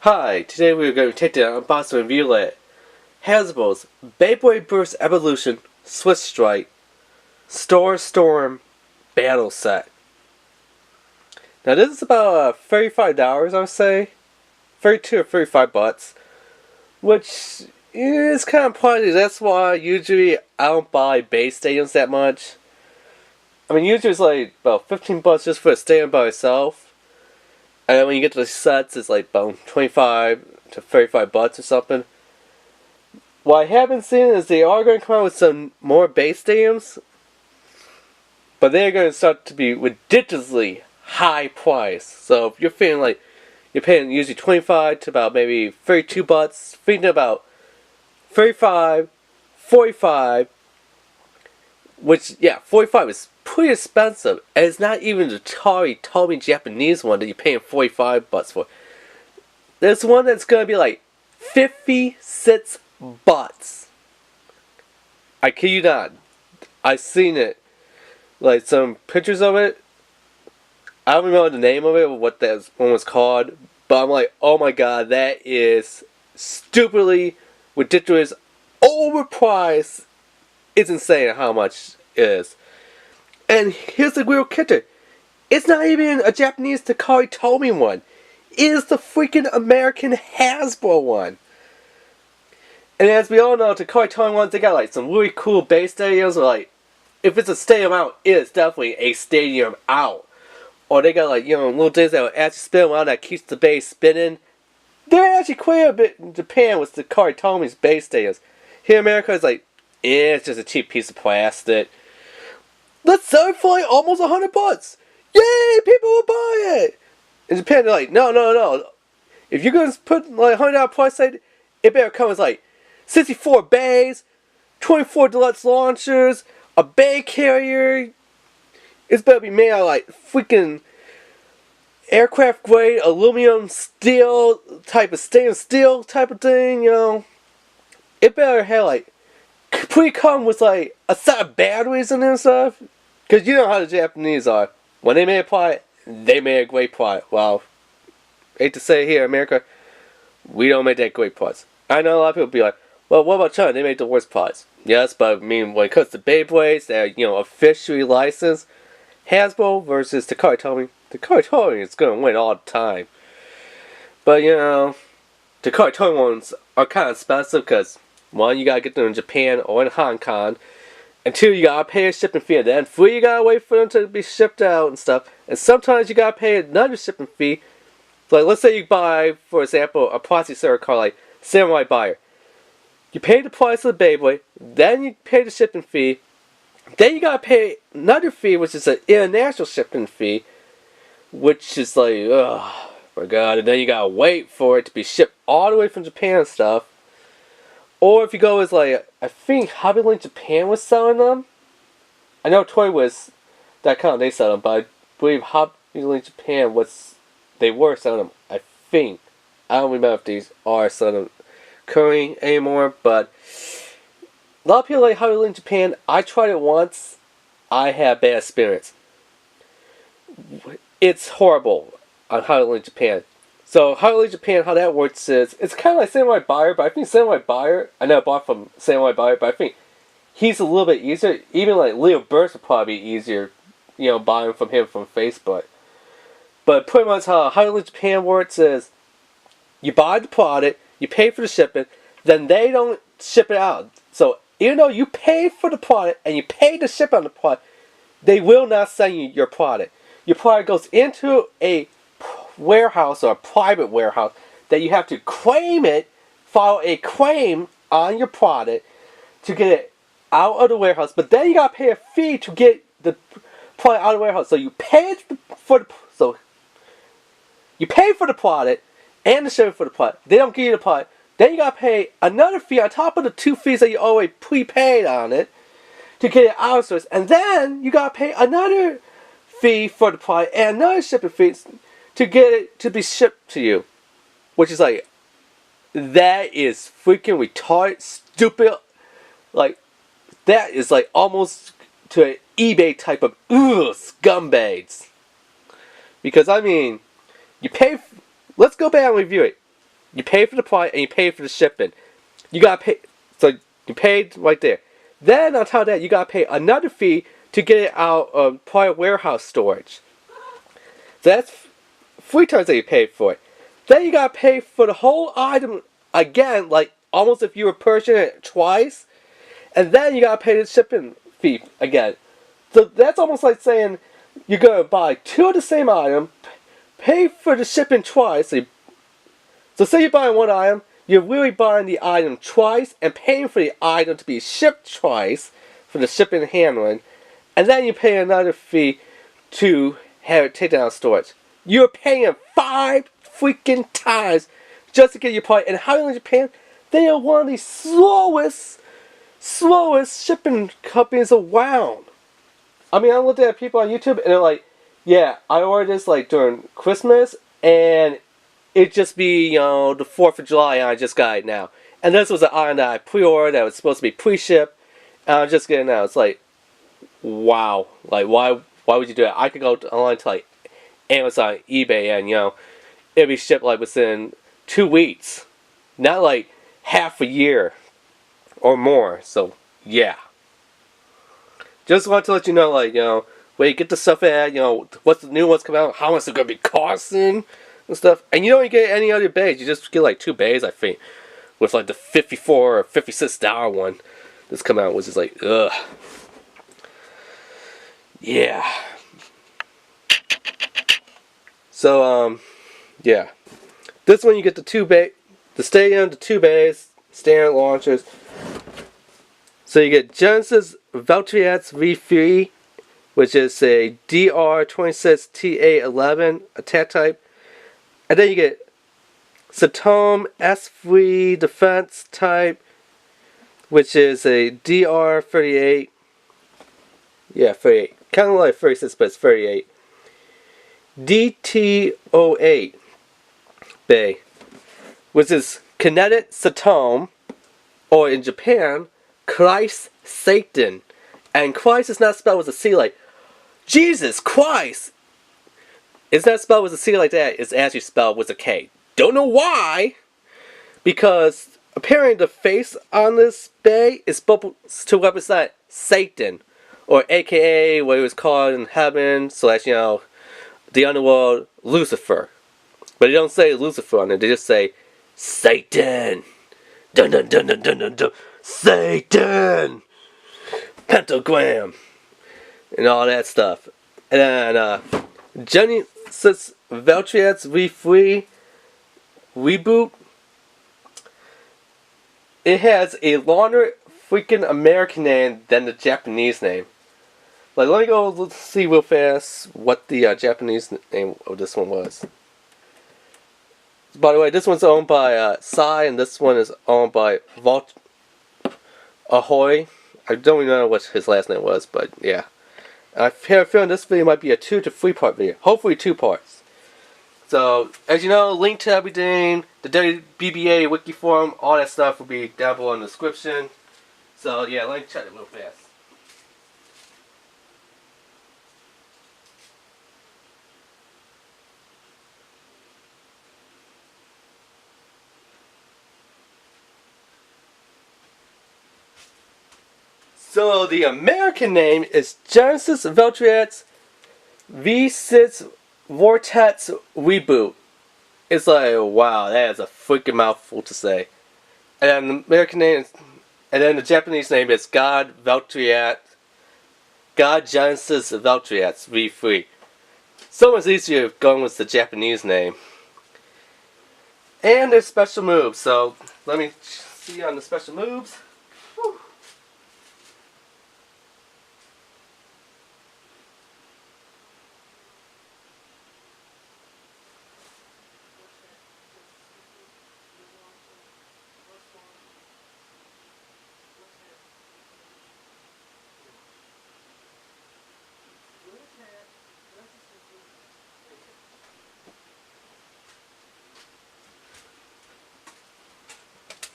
Hi, today we are going to take the unboxing review at Hasbro's Beyblade Burst Evolution Switch Strike Storm Battle Set. Now this is about $35 I would say, 32 or 35 bucks, which is kind of pricey. That's why usually I don't buy base stadiums that much. I mean usually it's like about 15 bucks just for a stadium by itself. And then when you get to the sets, it's like about 25 to 35 bucks or something. What I haven't seen is they are going to come out with some more base stadiums, but they're going to start to be ridiculously high price. So if you're feeling like you're paying usually 25 to about maybe 32 bucks, thinking about 35, 45, which, yeah, 45 is pretty expensive, and it's not even the Tomy Japanese one that you're paying 45 bucks for. There's one that's gonna be like 56 bucks. I kid you not. I've seen it. Like some pictures of it. I don't remember the name of it, or what that one was called, but I'm like, oh my god, that is stupidly ridiculous, overpriced. It's insane how much it is. And here's the real kicker. It's not even a Japanese Takari Tomy one. It is the freaking American Hasbro one. And as we all know, Takari Tomy ones, they got like some really cool base stadiums. Like, if it's a stadium out, it's definitely a stadium out. Or they got like, you know, little things that will actually spin around that keeps the base spinning. They're actually quite a bit in Japan with Takari Tomy's base stadiums. Here in America, it's like, it's just a cheap piece of plastic. Let's sell it for like almost 100 bucks. Yay! People will buy it. In Japan, they're like, no. If you're gonna put like $100 price tag, it better come with like 64 bays, 24 deluxe launchers, a bay carrier. It's better be made out of like freaking aircraft grade aluminum steel type of stainless steel type of thing. You know, it better have like come with like a set of batteries in there and stuff, because you know how the Japanese are. When they made a product, they made a great product. Well, hate to say it here in America, we don't make that great products. I know a lot of people be like, well, what about China? They make the worst products. Yes, but I mean, when it comes to Beyblades that are, you know, officially licensed, Hasbro versus Takari Tomy is going to win all the time. But you know, Takari Tomy ones are kind of expensive because, one, you gotta get them in Japan or in Hong Kong. And two, you gotta pay a shipping fee. And then three, you gotta wait for them to be shipped out and stuff. And sometimes you gotta pay another shipping fee. Like, let's say you buy, for example, a plastic server card like Samurai Buyer. You pay the price of the Beyblade, then you pay the shipping fee. Then you gotta pay another fee, which is an international shipping fee. Which is like, oh my god. And then you gotta wait for it to be shipped all the way from Japan and stuff. Or if you go with like, I think HobbyLink Japan was selling them. I know ToyWiz.com they sell them, but I believe HobbyLink Japan they were selling them. I think. I don't remember if these are selling them currently anymore, but a lot of people like HobbyLink Japan. I tried it once. I had a bad experience. It's horrible on HobbyLink Japan. So, HobbyLink Japan, how that works is, it's kind of like Samurai Buyer, but I think Samurai Buyer, I know I bought from Samurai Buyer, but I think he's a little bit easier. Even like Leo Burst would probably be easier, you know, buying from him from Facebook. But pretty much how HobbyLink Japan works is, you buy the product, you pay for the shipping, then they don't ship it out. So, even though you pay for the product and you pay to ship on the product, they will not send you your product. Your product goes into a warehouse or a private warehouse that you have to claim it, file a claim on your product to get it out of the warehouse. But then you gotta pay a fee to get the product out of the warehouse. So you pay for the product and the shipping for the product. They don't give you the product. Then you gotta pay another fee on top of the 2 fees that you already prepaid on it to get it out of stores. And then you gotta pay another fee for the product and another shipping fee to get it to be shipped to you. Which is like, that is freaking retarded, stupid. Like, that is like almost to an eBay type of scumbags. Because I mean, you pay, let's go back and review it. You pay for the product and you pay for the shipping. You gotta pay. So you paid right there. Then on top of that, you gotta pay another fee to get it out of private warehouse storage. So that's 3 times that you pay for it. Then you gotta pay for the whole item again, like almost if you were purchasing it twice. And then you gotta pay the shipping fee again. So that's almost like saying you're gonna buy 2 of the same item, pay for the shipping twice. So say you're buying one item, you're really buying the item twice and paying for the item to be shipped twice for the shipping and handling. And then you pay another fee to have it taken out of storage. You're paying 5 freaking times just to get your product. And how long are you paying? They are one of the slowest shipping companies around. I mean, I looked at people on YouTube and they're like, yeah, I ordered this like during Christmas and it just be, you know, the 4th of July and I just got it now. And this was an item that I pre-ordered that was supposed to be pre-shipped and I'm just getting it now. It's like, wow. Like, why would you do that? I could go online to like Amazon, eBay, and, you know, it'd be shipped like within 2 weeks. Not like half a year or more. So, yeah. Just want to let you know, like, you know, where you get the stuff at, you know, what's the new ones coming out, how much it's going to be costing and stuff. And you don't get any other bays. You just get like 2 bays, I think, with like the $54 or $56 one that's come out, which is like, ugh. Yeah. So, yeah. This one you get the 2 bay, the stadium, the 2 bays, standard launchers. So you get Genesis EVOLUTion V3, which is a DR26TA11 attack type. And then you get Satom S3 defense type, which is a DR38. Yeah, 38. Kind of like 36, but it's 38. DT08 Bay, which is Kinetic Satom, or in Japan, Christ Satan. And Christ is not spelled with a C like, Jesus Christ! It's not spelled with a C like that, it's actually spelled with a K. Don't know why! Because apparently the face on this bay is supposed to represent Satan. Or aka what he was called in heaven, / you know, the underworld, Lucifer. But they don't say Lucifer on it, they just say Satan! Dun dun dun dun dun dun dun! Satan! Pentagram! And all that stuff. And then, Genesis EVOLUTion V3 reboot. It has a longer freaking American name than the Japanese name. Like, let me go see real fast what the Japanese name of this one was. By the way, this one's owned by Sai, and this one is owned by Ahoy. I don't even know what his last name was, but yeah. I have a feeling this video might be a 2 to 3 part video. Hopefully 2 parts. So, as you know, link to everything, the WBBA wiki forum, all that stuff will be down below in the description. So yeah, let me check it real fast. So the American name is Genesis EVOLUTion V6 Vortex Reboot. It's like, wow, that is a freaking mouthful to say. And then the American name is, and then the Japanese name is God Genesis EVOLUTion V3. So much easier going with the Japanese name. And there's special moves, so let me see on the special moves. Whew.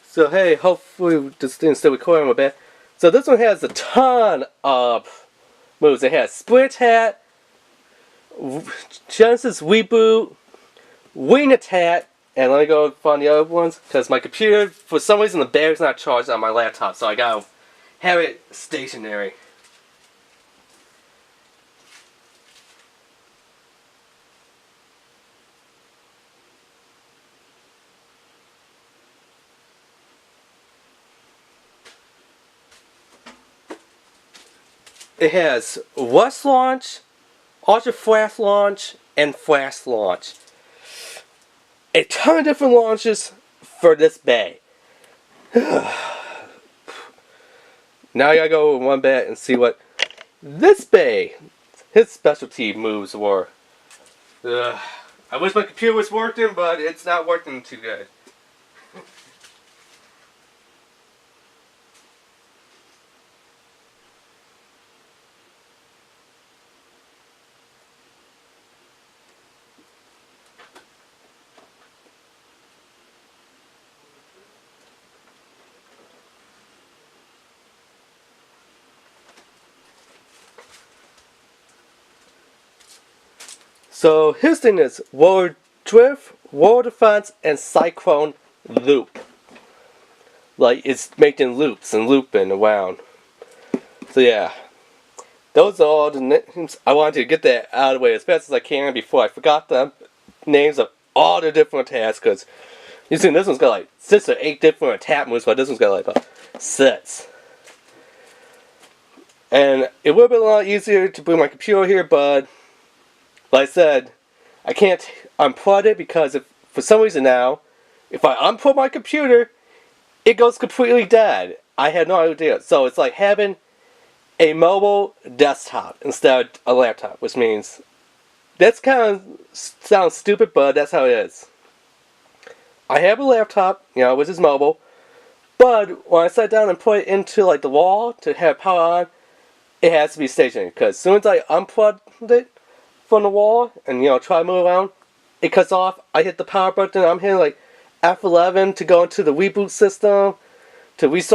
So hey, hopefully this thing's still recording a bit. So this one has a ton of moves. It has Split Attack, Genesis Reboot, Wing Attack, And let me go find the other ones, because my computer, for some reason the battery's not charged on my laptop, so I gotta have it stationary. It has rust launch, ultra fast launch, and fast launch. A ton of different launches for this bay. Now I gotta go one back and see what this bay, his specialty moves were. I wish my computer was working, but it's not working too good. So his thing is World Drift, World Defense, and Cyclone Loop. Like, it's making loops and looping around. So yeah, those are all the names. I wanted to get that out of the way as fast as I can before I forgot the names of all the different attacks, because you see this one's got like 6 or 8 different attack moves, but this one's got like about 6. And it would have been a lot easier to bring my computer here, but like I said, I can't unplug it, because if for some reason now, if I unplug my computer, it goes completely dead. I had no idea. So it's like having a mobile desktop instead of a laptop, which means that's kind of sounds stupid, but that's how it is. I have a laptop, which is mobile, but when I sat down and put it into like the wall to have power on, it has to be stationary, because as soon as I unplugged it from the wall and try to move around, it cuts off. I hit the power button. I'm hitting like F11 to go into the reboot system to restart.